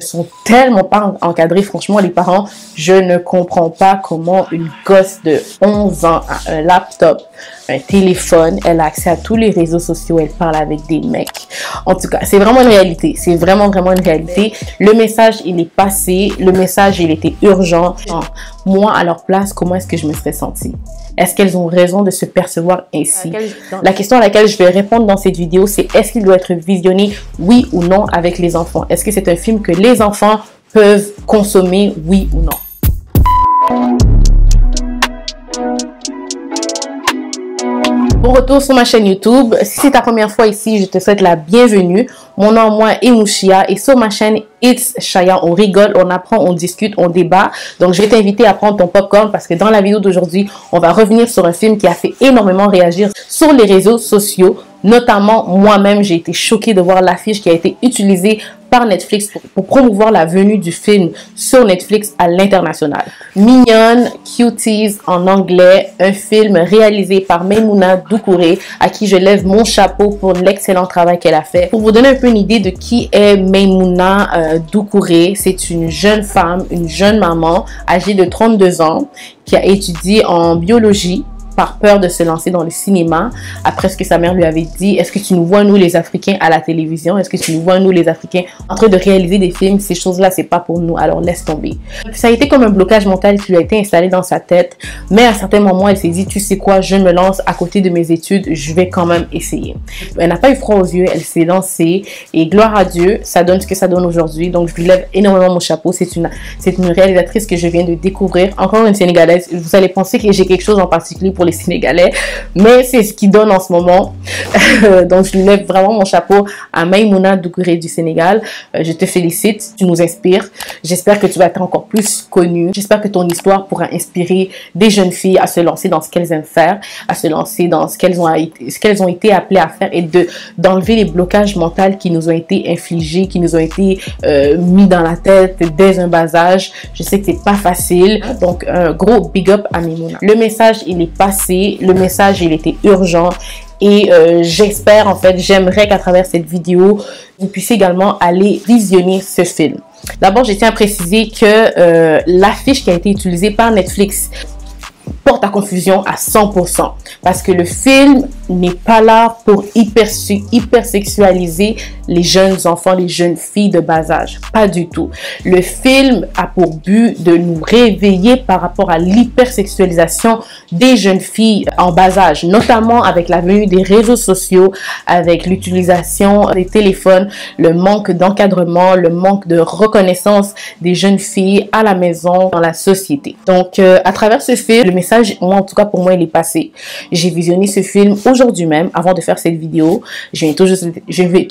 Sont tellement pas encadrés. Franchement, les parents, je ne comprends pas comment une gosse de 11 ans a un laptop, un téléphone, elle a accès à tous les réseaux sociaux, elle parle avec des mecs. En tout cas, c'est vraiment une réalité. C'est vraiment une réalité. Le message, il est passé. Le message, il était urgent. Moi, à leur place, comment est-ce que je me serais sentie? Est-ce qu'elles ont raison de se percevoir ainsi? La question à laquelle je vais répondre dans cette vidéo, c'est est-ce qu'il doit être visionné, oui ou non, avec les enfants? Est-ce que c'est un film que les enfants peuvent consommer, oui ou non? Bon retour sur ma chaîne YouTube. Si c'est ta première fois ici, je te souhaite la bienvenue. Mon nom, moi, est Mouchia et sur ma chaîne It's Chaya, on rigole, on apprend, on discute, on débat. Donc, je vais t'inviter à prendre ton popcorn parce que dans la vidéo d'aujourd'hui, on va revenir sur un film qui a fait énormément réagir sur les réseaux sociaux. Notamment, moi-même, j'ai été choquée de voir l'affiche qui a été utilisée par Netflix pour promouvoir la venue du film sur Netflix à l'international. Mignonne, Cuties en anglais, un film réalisé par Maimouna Doucouré, à qui je lève mon chapeau pour l'excellent travail qu'elle a fait. Pour vous donner un peu une idée de qui est Maimouna Doucouré, c'est une jeune femme, une jeune maman âgée de 32 ans qui a étudié en biologie par peur de se lancer dans le cinéma, après ce que sa mère lui avait dit. Est-ce que tu nous vois, nous les Africains, à la télévision? Est-ce que tu nous vois, nous les Africains, en train de réaliser des films? Ces choses-là, c'est pas pour nous, alors laisse tomber. Ça a été comme un blocage mental qui lui a été installé dans sa tête, mais à certains moments, elle s'est dit, tu sais quoi, je me lance à côté de mes études, je vais quand même essayer. Elle n'a pas eu froid aux yeux, elle s'est lancée, et gloire à Dieu, ça donne ce que ça donne aujourd'hui, donc je lui lève énormément mon chapeau. C'est une réalisatrice que je viens de découvrir, encore une Sénégalaise. Vous allez penser que j'ai quelque chose en particulier pour les Sénégalais, mais c'est ce qui donne en ce moment. Donc je lui lève vraiment mon chapeau à Maimouna Doucouré du Sénégal. Je te félicite, tu nous inspires. J'espère que tu vas être encore plus connue. J'espère que ton histoire pourra inspirer des jeunes filles à se lancer dans ce qu'elles aiment faire, à se lancer dans ce qu'elles ont été appelées à faire, et d'enlever les blocages mentaux qui nous ont été infligés, qui nous ont été mis dans la tête dès un bas âge. Je sais que c'est pas facile, donc un gros big up à Maimouna. Le message, il est passé. Le message, il était urgent. Et j'espère, en fait, j'aimerais qu'à travers cette vidéo, vous puissiez également aller visionner ce film. D'abord, je tiens à préciser que l'affiche qui a été utilisée par Netflix porte à confusion à 100%. Parce que le film n'est pas là pour hypersexualiser les jeunes enfants, les jeunes filles de bas âge. Pas du tout. Le film a pour but de nous réveiller par rapport à l'hypersexualisation des jeunes filles en bas âge, notamment avec la venue des réseaux sociaux, avec l'utilisation des téléphones, le manque d'encadrement, le manque de reconnaissance des jeunes filles à la maison, dans la société. Donc, à travers ce film, le message, moi, en tout cas, pour moi, il est passé. J'ai visionné ce film aujourd'hui même, avant de faire cette vidéo. Je vais tout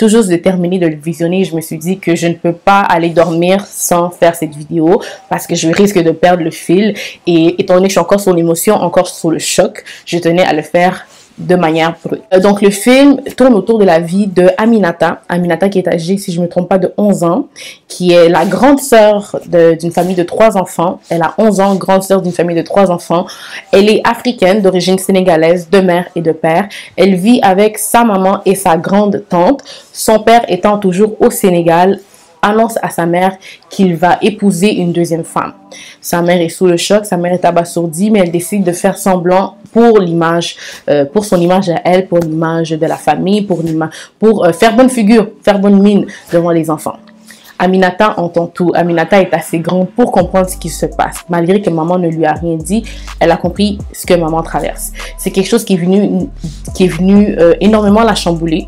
juste de terminer de le visionner. Je me suis dit que je ne peux pas aller dormir sans faire cette vidéo parce que je risque de perdre le fil. Et étant donné que je suis encore sur l'émotion, encore sur le choc, je tenais à le faire de manière brute. Donc le film tourne autour de la vie de Aminata. Aminata qui est âgée, si je ne me trompe pas, de 11 ans, qui est la grande sœur d'une famille de 3 enfants. Elle a 11 ans, grande sœur d'une famille de 3 enfants. Elle est africaine, d'origine sénégalaise, de mère et de père. Elle vit avec sa maman et sa grande tante. Son père étant toujours au Sénégal, annonce à sa mère qu'il va épouser une deuxième femme. Sa mère est sous le choc, sa mère est abasourdie, mais elle décide de faire semblant pour l'image, pour son image à elle, pour l'image de la famille, pour faire bonne figure, faire bonne mine devant les enfants. Aminata entend tout. Aminata est assez grande pour comprendre ce qui se passe. Malgré que maman ne lui a rien dit, elle a compris ce que maman traverse. C'est quelque chose qui est venu énormément la chambouler,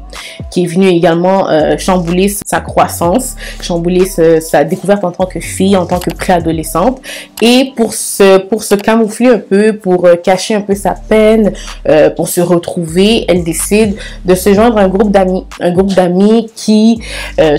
qui est venu également chambouler sa croissance, chambouler sa découverte en tant que fille, en tant que préadolescente. Et pour se camoufler un peu, pour cacher un peu sa peine, pour se retrouver, elle décide de se joindre à un groupe d'amis qui,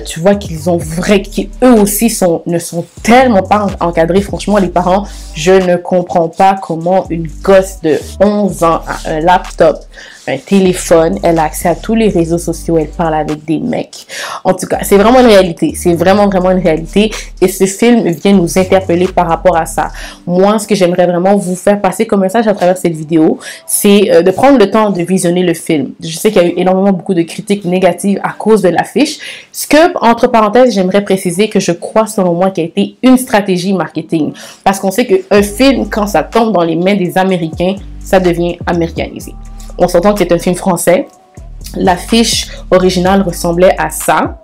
tu vois, qu'ils ont qui eux aussi ne sont tellement pas encadrés. Franchement, les parents, je ne comprends pas comment une gosse de 11 ans a un laptop, un téléphone, elle a accès à tous les réseaux sociaux, elle parle avec des mecs. En tout cas, c'est vraiment une réalité. C'est vraiment une réalité. Et ce film vient nous interpeller par rapport à ça. Moi, ce que j'aimerais vraiment vous faire passer comme message à travers cette vidéo, c'est de prendre le temps de visionner le film. Je sais qu'il y a eu énormément beaucoup de critiques négatives à cause de l'affiche. Ce que, entre parenthèses, j'aimerais préciser que je crois, selon moi, qu'il a été une stratégie marketing. Parce qu'on sait qu'un film, quand ça tombe dans les mains des Américains, ça devient américanisé. On s'entend que c'est un film français. L'affiche originale ressemblait à ça.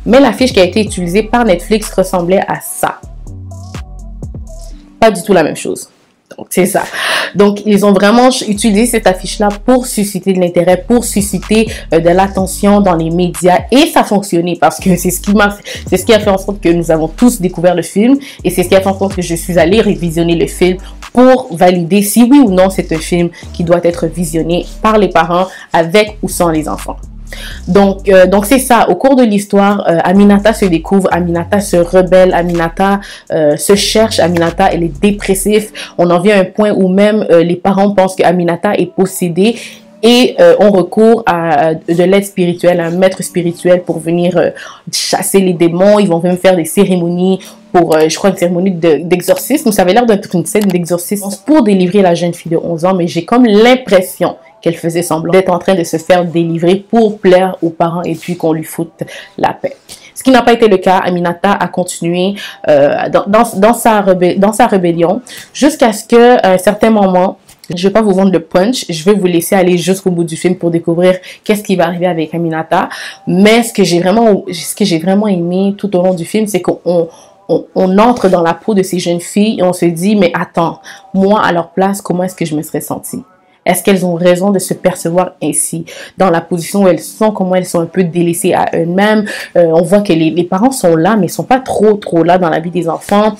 Mais l'affiche qui a été utilisée par Netflix ressemblait à ça. Pas du tout la même chose. Donc, c'est ça. Donc, ils ont vraiment utilisé cette affiche-là pour susciter de l'intérêt, pour susciter de l'attention dans les médias. Et ça a fonctionné parce que c'est ce qui a fait en sorte que nous avons tous découvert le film. Et c'est ce qui a fait en sorte que je suis allée révisionner le film pour valider si oui ou non c'est un film qui doit être visionné par les parents avec ou sans les enfants. Donc c'est ça. Au cours de l'histoire, Aminata se découvre, Aminata se rebelle, Aminata se cherche, Aminata elle est dépressive. On en vient à un point où même les parents pensent que Aminata est possédée et on recourt à de l'aide spirituelle, à un maître spirituel pour venir chasser les démons. Ils vont même faire des cérémonies pour, je crois, une cérémonie d'exorcisme. Ça avait l'air d'être une scène d'exorcisme pour délivrer la jeune fille de 11 ans, mais j'ai comme l'impression qu'elle faisait semblant d'être en train de se faire délivrer pour plaire aux parents et puis qu'on lui foute la paix. Ce qui n'a pas été le cas. Aminata a continué dans sa rébellion jusqu'à ce qu'à un certain moment, je ne vais pas vous vendre le punch, je vais vous laisser aller jusqu'au bout du film pour découvrir qu'est-ce qui va arriver avec Aminata. Mais ce que j'ai vraiment aimé tout au long du film, c'est qu'on entre dans la peau de ces jeunes filles et on se dit, mais attends, moi à leur place, comment est-ce que je me serais sentie? Est-ce qu'elles ont raison de se percevoir ainsi dans la position où elles sont, comment elles sont un peu délaissées à elles-mêmes? On voit que les parents sont là, mais ils sont pas trop là dans la vie des enfants.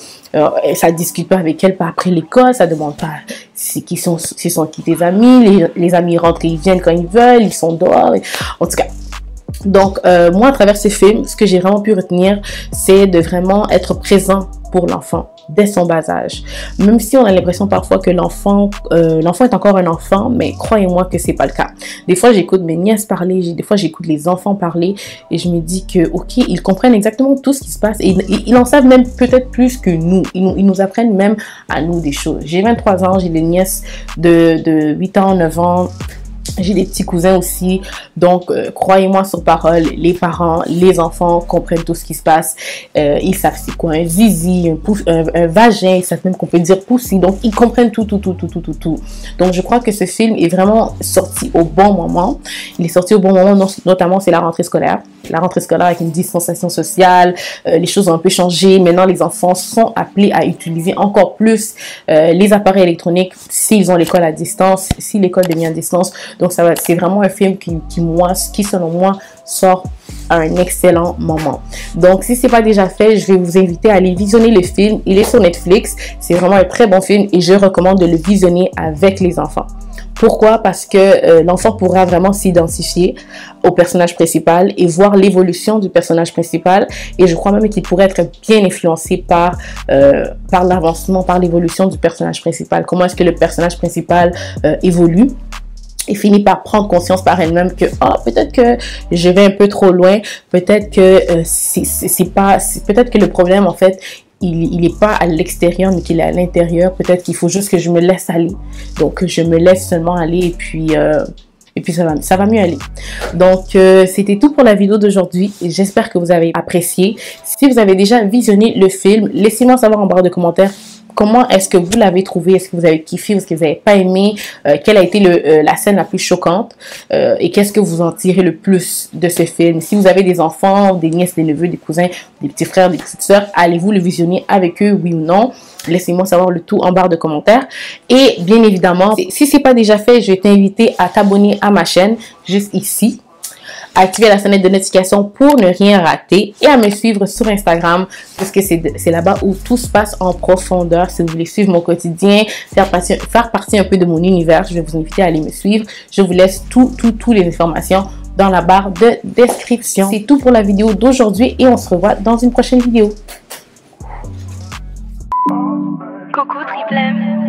Ça discute pas avec elles, pas après l'école, ça demande pas s'ils sont qui tes amis, les amis rentrent et ils viennent quand ils veulent, ils sont dehors. En tout cas. Donc, moi, à travers ce film, ce que j'ai vraiment pu retenir, c'est de vraiment être présent pour l'enfant dès son bas âge. Même si on a l'impression parfois que l'enfant est encore un enfant, mais croyez-moi que c'est pas le cas. Des fois, j'écoute mes nièces parler, des fois, j'écoute les enfants parler et je me dis que, ok, ils comprennent exactement tout ce qui se passe et ils en savent même peut-être plus que nous. Ils nous apprennent même à nous des choses. J'ai 23 ans, j'ai des nièces de 8 ans, 9 ans. J'ai des petits cousins aussi, donc croyez-moi sur parole, les parents, les enfants comprennent tout ce qui se passe. Ils savent c'est quoi un zizi, un vagin, ils savent même qu'on peut dire poussi, donc ils comprennent tout. Donc je crois que ce film est vraiment sorti au bon moment. Il est sorti au bon moment, notamment c'est la rentrée scolaire. La rentrée scolaire avec une distanciation sociale, les choses ont un peu changé. Maintenant, les enfants sont appelés à utiliser encore plus les appareils électroniques s'ils ont l'école à distance, si l'école devient à distance. Donc, c'est vraiment un film qui, selon moi, sort à un excellent moment. Donc, si ce n'est pas déjà fait, je vais vous inviter à aller visionner le film. Il est sur Netflix. C'est vraiment un très bon film et je recommande de le visionner avec les enfants. Pourquoi? Parce que l'enfant pourra vraiment s'identifier au personnage principal et voir l'évolution du personnage principal. Et je crois même qu'il pourrait être bien influencé par l'avancement, par l'évolution du personnage principal. Comment est-ce que le personnage principal évolue et finit par prendre conscience par elle-même que peut-être que je vais un peu trop loin, peut-être que peut-être que le problème en fait il n'est pas à l'extérieur mais qu'il est à l'intérieur. Peut-être qu'il faut juste que je me laisse aller. Donc je me laisse seulement aller et puis ça va mieux aller. Donc c'était tout pour la vidéo d'aujourd'hui. J'espère que vous avez apprécié. Si vous avez déjà visionné le film, laissez-moi savoir en barre de commentaires comment est-ce que vous l'avez trouvé. Est-ce que vous avez kiffé, est-ce que vous n'avez pas aimé, quelle a été la scène la plus choquante et qu'est-ce que vous en tirez le plus de ce film. Si vous avez des enfants, des nièces, des neveux, des cousins, des petits frères, des petites sœurs, allez-vous le visionner avec eux, oui ou non? Laissez-moi savoir le tout en barre de commentaires. Et bien évidemment, si ce n'est pas déjà fait, je vais t'inviter à t'abonner à ma chaîne juste ici. Activer la sonnette de notification pour ne rien rater et à me suivre sur Instagram parce que c'est là-bas où tout se passe en profondeur. Si vous voulez suivre mon quotidien, faire partie un peu de mon univers, je vais vous inviter à aller me suivre. Je vous laisse toutes les informations dans la barre de description. C'est tout pour la vidéo d'aujourd'hui et on se revoit dans une prochaine vidéo. Coucou Triple M.